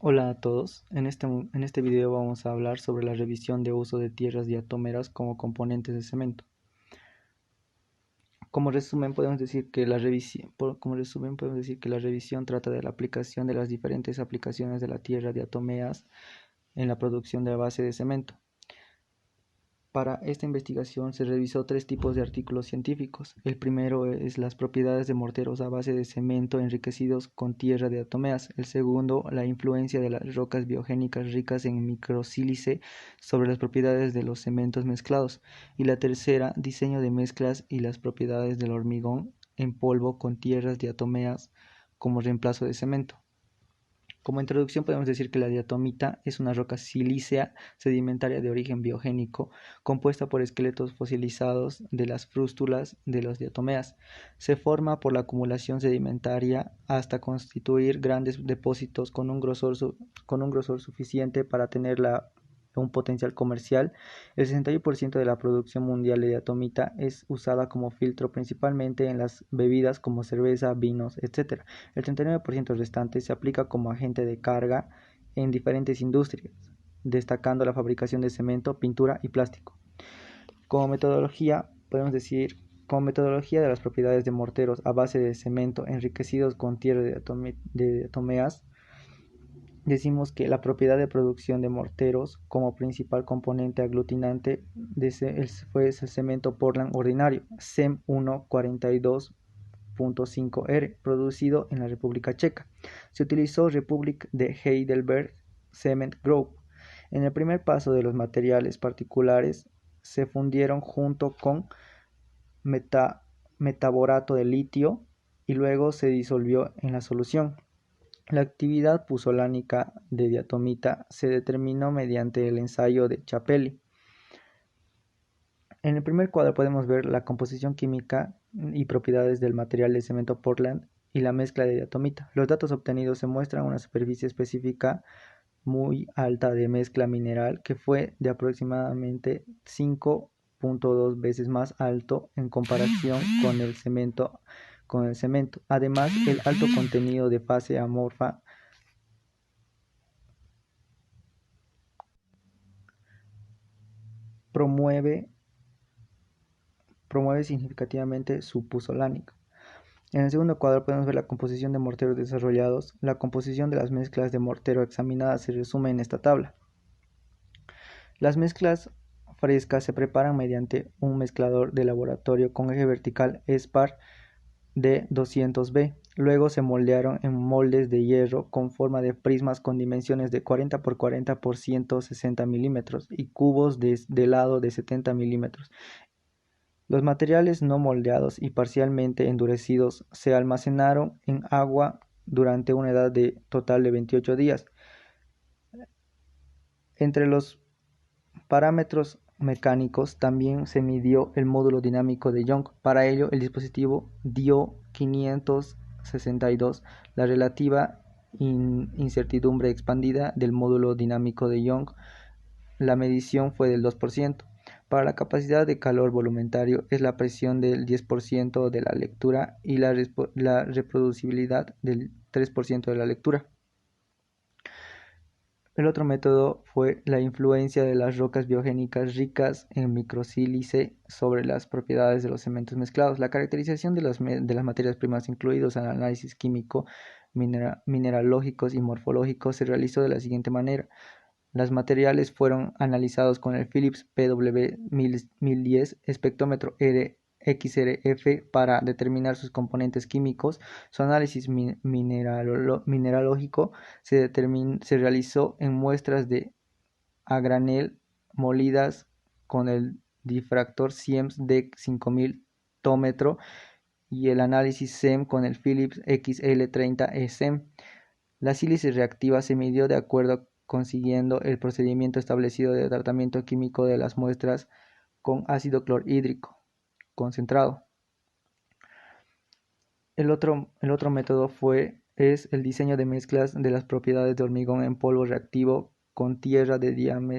Hola a todos, en este video vamos a hablar sobre la revisión de uso de tierras diatómeras como componentes de cemento. Como resumen podemos decir que la revisión trata de la aplicación de las diferentes aplicaciones de la tierra diatomeas en la producción de la base de cemento. Para esta investigación se revisó tres tipos de artículos científicos. El primero es las propiedades de morteros a base de cemento enriquecidos con tierra de diatomeas. El segundo, la influencia de las rocas biogénicas ricas en microsílice sobre las propiedades de los cementos mezclados. Y la tercera, diseño de mezclas y las propiedades del hormigón en polvo con tierras diatomeas como reemplazo de cemento. Como introducción podemos decir que la diatomita es una roca silícea sedimentaria de origen biogénico, compuesta por esqueletos fosilizados de las frústulas de los diatomeas. Se forma por la acumulación sedimentaria hasta constituir grandes depósitos con un grosor suficiente para tener un potencial comercial. El 61% de la producción mundial de diatomita es usada como filtro principalmente en las bebidas como cerveza, vinos, etc. El 39% restante se aplica como agente de carga en diferentes industrias, destacando la fabricación de cemento, pintura y plástico. Como metodología de las propiedades de morteros a base de cemento enriquecidos con tierra de diatomeas, decimos que la propiedad de producción de morteros como principal componente aglutinante fue el cemento Portland ordinario, CEM 142.5R, producido en la República Checa. Se utilizó Republic de Heidelberg Cement Group. En el primer paso de los materiales particulares se fundieron junto con metaborato de litio y luego se disolvió en la solución. La actividad puzolánica de diatomita se determinó mediante el ensayo de Chapelli. En el primer cuadro podemos ver la composición química y propiedades del material de cemento Portland y la mezcla de diatomita. Los datos obtenidos se muestran una superficie específica muy alta de mezcla mineral que fue de aproximadamente 5.2 veces más alto en comparación con el cemento. Además, el alto contenido de fase amorfa promueve significativamente su puzolánica. En el segundo cuadro podemos ver la composición de morteros desarrollados. La composición de las mezclas de mortero examinadas se resume en esta tabla. Las mezclas frescas se preparan mediante un mezclador de laboratorio con eje vertical SPAR de 200B. Luego se moldearon en moldes de hierro con forma de prismas con dimensiones de 40 x 40 x 160 milímetros y cubos de helado de 70 milímetros. Los materiales no moldeados y parcialmente endurecidos se almacenaron en agua durante una edad total de 28 días. Entre los parámetros mecánicos también se midió el módulo dinámico de Young. Para ello, el dispositivo dio 562, la relativa incertidumbre expandida del módulo dinámico de Young. La medición fue del 2%. Para la capacidad de calor volumentario es la presión del 10% de la lectura y la reproducibilidad del 3% de la lectura. El otro método fue la influencia de las rocas biogénicas ricas en microsílice sobre las propiedades de los cementos mezclados. La caracterización de las materias primas incluidos en el análisis químico, mineralógicos y morfológicos se realizó de la siguiente manera. Los materiales fueron analizados con el Philips PW1010 espectrómetro XRF para determinar sus componentes químicos. Su análisis mineralógico se realizó en muestras a granel molidas con el difractor Siemens de 5000 tómetro y el análisis SEM con el Philips XL30 SEM. La sílice reactiva se midió de acuerdo consiguiendo el procedimiento establecido de tratamiento químico de las muestras con ácido clorhídrico concentrado. El otro método es el diseño de mezclas de las propiedades de hormigón en polvo reactivo con tierra de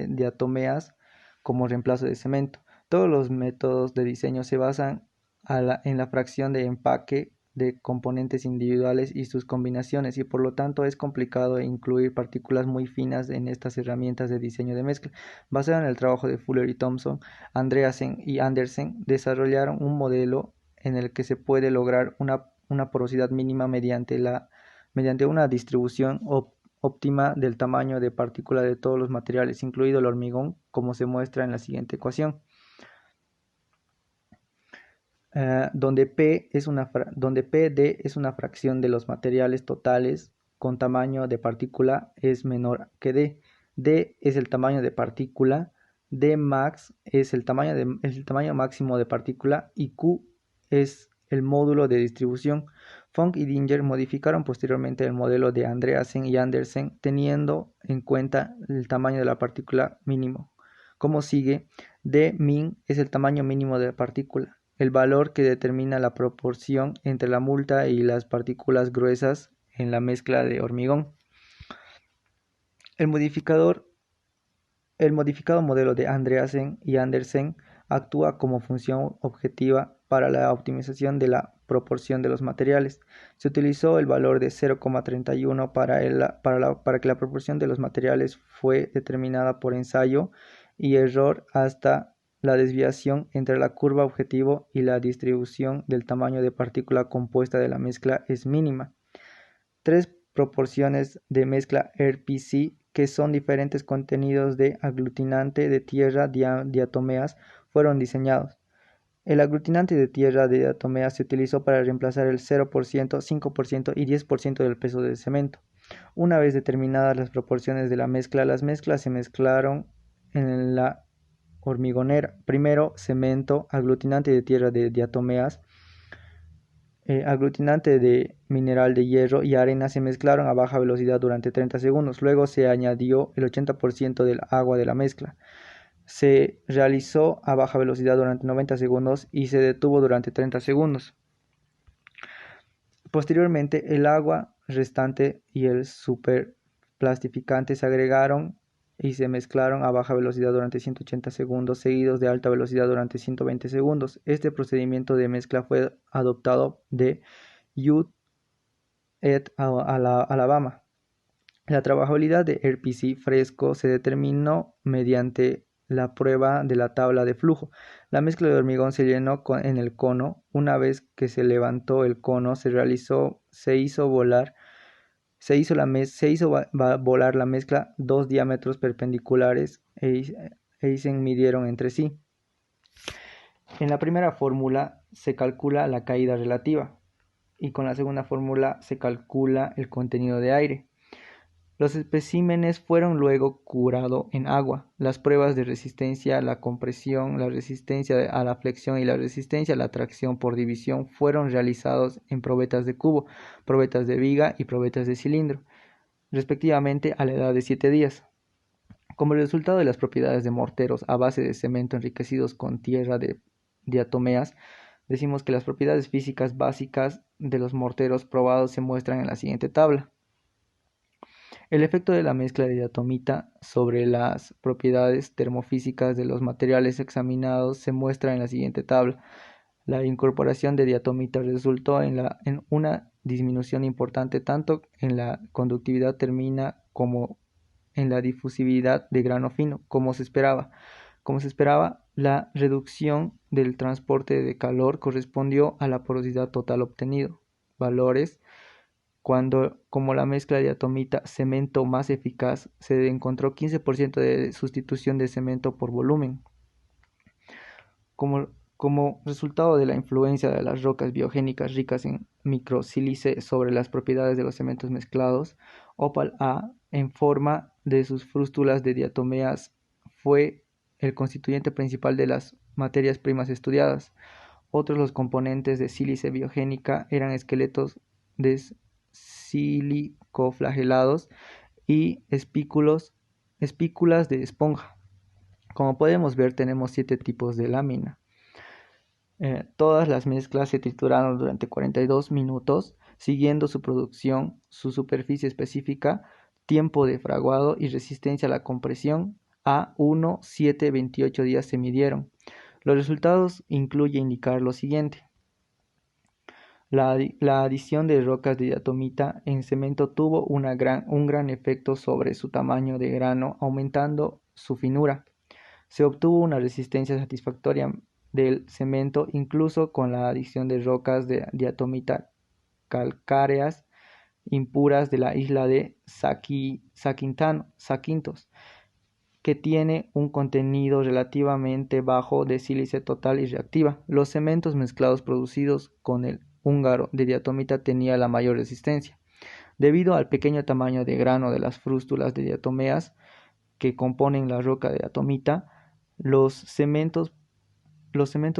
diatomeas como reemplazo de cemento. Todos los métodos de diseño se basan en la fracción de empaque de componentes individuales y sus combinaciones, y por lo tanto es complicado incluir partículas muy finas en estas herramientas de diseño de mezcla. Basado en el trabajo de Fuller y Thomson, Andreasen y Andersen desarrollaron un modelo en el que se puede lograr una porosidad mínima mediante una distribución óptima del tamaño de partícula de todos los materiales, incluido el hormigón, como se muestra en la siguiente ecuación. Donde Pd es una fracción de los materiales totales con tamaño de partícula es menor que D. D es el tamaño de partícula, D max es el tamaño máximo de partícula y Q es el módulo de distribución. Funk y Dinger modificaron posteriormente el modelo de Andreasen y Andersen teniendo en cuenta el tamaño de la partícula mínimo. Como sigue, D min es el tamaño mínimo de la partícula, el valor que determina la proporción entre la multa y las partículas gruesas en la mezcla de hormigón. El modificado modelo de Andreasen y Andersen actúa como función objetiva para la optimización de la proporción de los materiales. Se utilizó el valor de 0,31 para que la proporción de los materiales fue determinada por ensayo y error hasta la desviación entre la curva objetivo y la distribución del tamaño de partícula compuesta de la mezcla es mínima. Tres proporciones de mezcla RPC, que son diferentes contenidos de aglutinante de tierra diatomeas, fueron diseñados. El aglutinante de tierra de diatomeas se utilizó para reemplazar el 0%, 5% y 10% del peso del cemento. Una vez determinadas las proporciones de la mezcla, las mezclas se mezclaron en la hormigonera. Primero, cemento, aglutinante de tierra de diatomeas, aglutinante de mineral de hierro y arena se mezclaron a baja velocidad durante 30 segundos. Luego se añadió el 80% del agua de la mezcla. Se realizó a baja velocidad durante 90 segundos y se detuvo durante 30 segundos. Posteriormente, el agua restante y el superplastificante se agregaron y se mezclaron a baja velocidad durante 180 segundos, seguidos de alta velocidad durante 120 segundos. Este procedimiento de mezcla fue adoptado de Youth et Alabama. La trabajabilidad de RPC fresco se determinó mediante la prueba de la tabla de flujo. La mezcla de hormigón se llenó en el cono. Una vez que se levantó el cono, se hizo volar la mezcla dos diámetros perpendiculares y se midieron entre sí. En la primera fórmula se calcula la caída relativa y con la segunda fórmula se calcula el contenido de aire. Los especímenes fueron luego curados en agua. Las pruebas de resistencia a la compresión, la resistencia a la flexión y la resistencia a la tracción por división fueron realizados en probetas de cubo, probetas de viga y probetas de cilindro, respectivamente a la edad de 7 días. Como resultado de las propiedades de morteros a base de cemento enriquecidos con tierra de diatomeas, decimos que las propiedades físicas básicas de los morteros probados se muestran en la siguiente tabla. El efecto de la mezcla de diatomita sobre las propiedades termofísicas de los materiales examinados se muestra en la siguiente tabla. La incorporación de diatomita resultó en una disminución importante tanto en la conductividad térmica como en la difusividad de grano fino, como se esperaba. La reducción del transporte de calor correspondió a la porosidad total obtenido. Valores como la mezcla de diatomita-cemento más eficaz, se encontró 15% de sustitución de cemento por volumen. Como resultado de la influencia de las rocas biogénicas ricas en microsílice sobre las propiedades de los cementos mezclados, Opal A, en forma de sus frústulas de diatomeas, fue el constituyente principal de las materias primas estudiadas. Otros los componentes de sílice biogénica eran esqueletos de silicoflagelados y espículas de esponja. Como podemos ver, tenemos 7 tipos de lámina. Todas las mezclas se trituraron durante 42 minutos, siguiendo su producción, su superficie específica, tiempo de fraguado y resistencia a la compresión. A 1, 7, 28 días se midieron. Los resultados incluyen indicar lo siguiente. La adición de rocas de diatomita en cemento tuvo un gran efecto sobre su tamaño de grano, aumentando su finura. Se obtuvo una resistencia satisfactoria del cemento incluso con la adición de rocas de diatomita calcáreas impuras de la isla de Zakynthos, que tiene un contenido relativamente bajo de sílice total y reactiva. Los cementos mezclados producidos con el húngaro de diatomita tenían la mayor resistencia. Debido al pequeño tamaño de grano de las frústulas de diatomeas que componen la roca de diatomita, los cementos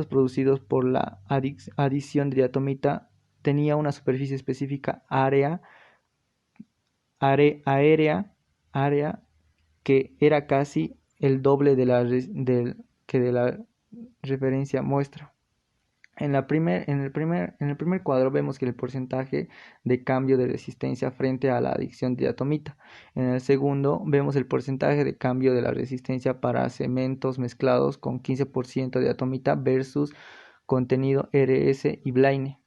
producidos por la adición de diatomita tenían una superficie específica área que era casi el doble de la referencia muestra. En el primer cuadro vemos que el porcentaje de cambio de resistencia frente a la adición de diatomita. En el segundo vemos el porcentaje de cambio de la resistencia para cementos mezclados con 15% de diatomita versus contenido RS y Blaine.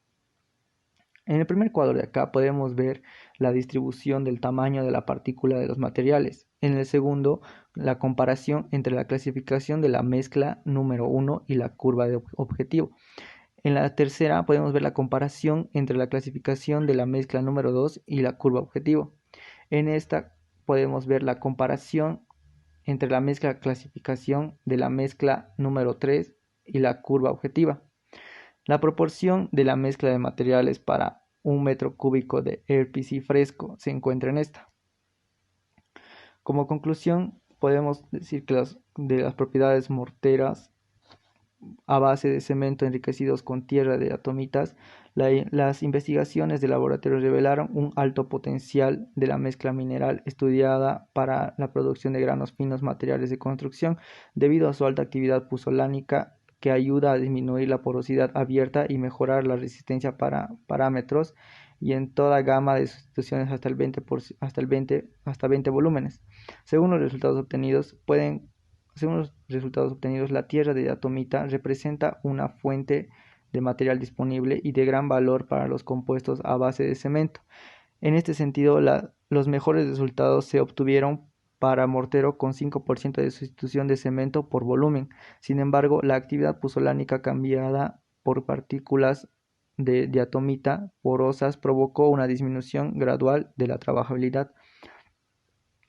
En el primer cuadro de acá podemos ver la distribución del tamaño de la partícula de los materiales. En el segundo, la comparación entre la clasificación de la mezcla número 1 y la curva de objetivo. En la tercera podemos ver la comparación entre la clasificación de la mezcla número 2 y la curva objetivo. En esta podemos ver la comparación entre la mezcla clasificación de la mezcla número 3 y la curva objetiva. La proporción de la mezcla de materiales para 1 metro cúbico de RPC fresco se encuentra en esta. Como conclusión, podemos decir que de las propiedades morteras a base de cemento enriquecidos con tierra de diatomitas, las investigaciones de laboratorio revelaron un alto potencial de la mezcla mineral estudiada para la producción de granos finos materiales de construcción, debido a su alta actividad puzolánica que ayuda a disminuir la porosidad abierta y mejorar la resistencia para parámetros y en toda gama de sustituciones hasta 20 volúmenes. Según los resultados obtenidos, la tierra de diatomita representa una fuente de material disponible y de gran valor para los compuestos a base de cemento. En este sentido, los mejores resultados se obtuvieron para mortero con 5% de sustitución de cemento por volumen. Sin embargo, la actividad puzolánica cambiada por partículas de diatomita porosas provocó una disminución gradual de la trabajabilidad.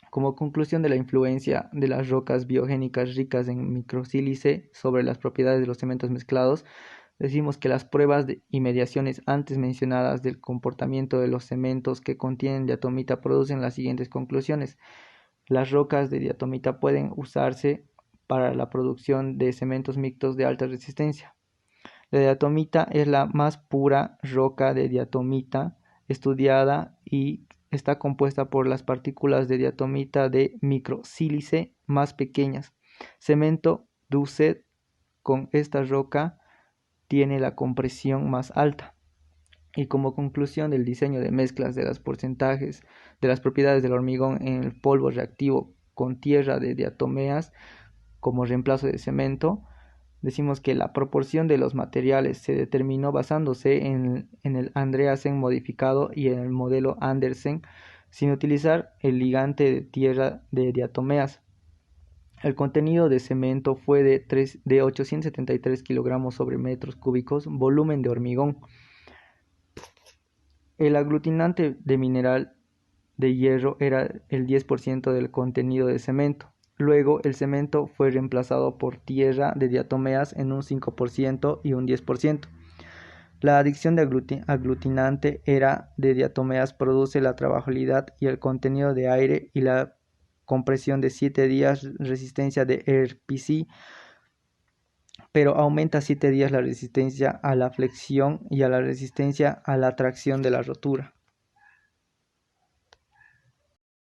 Como conclusión de la influencia de las rocas biogénicas ricas en microsílice sobre las propiedades de los cementos mezclados, decimos que las pruebas y mediciones antes mencionadas del comportamiento de los cementos que contienen diatomita producen las siguientes conclusiones. Las rocas de diatomita pueden usarse para la producción de cementos mixtos de alta resistencia. La diatomita es la más pura roca de diatomita estudiada y está compuesta por las partículas de diatomita de microsílice más pequeñas. Cemento Doucet con esta roca tiene la compresión más alta. Y como conclusión del diseño de mezclas de los porcentajes de las propiedades del hormigón en el polvo reactivo con tierra de diatomeas como reemplazo de cemento, decimos que la proporción de los materiales se determinó basándose en el Andreasen modificado y en el modelo Andersen sin utilizar el ligante de tierra de diatomeas. El contenido de cemento fue de 873 kilogramos sobre metros cúbicos, volumen de hormigón. El aglutinante de mineral de hierro era el 10% del contenido de cemento. Luego, el cemento fue reemplazado por tierra de diatomeas en un 5% y un 10%. La adición de aglutinante era de diatomeas produce la trabajabilidad y el contenido de aire y la compresión de 7 días resistencia de RPC, pero aumenta 7 días la resistencia a la flexión y a la resistencia a la tracción de la rotura.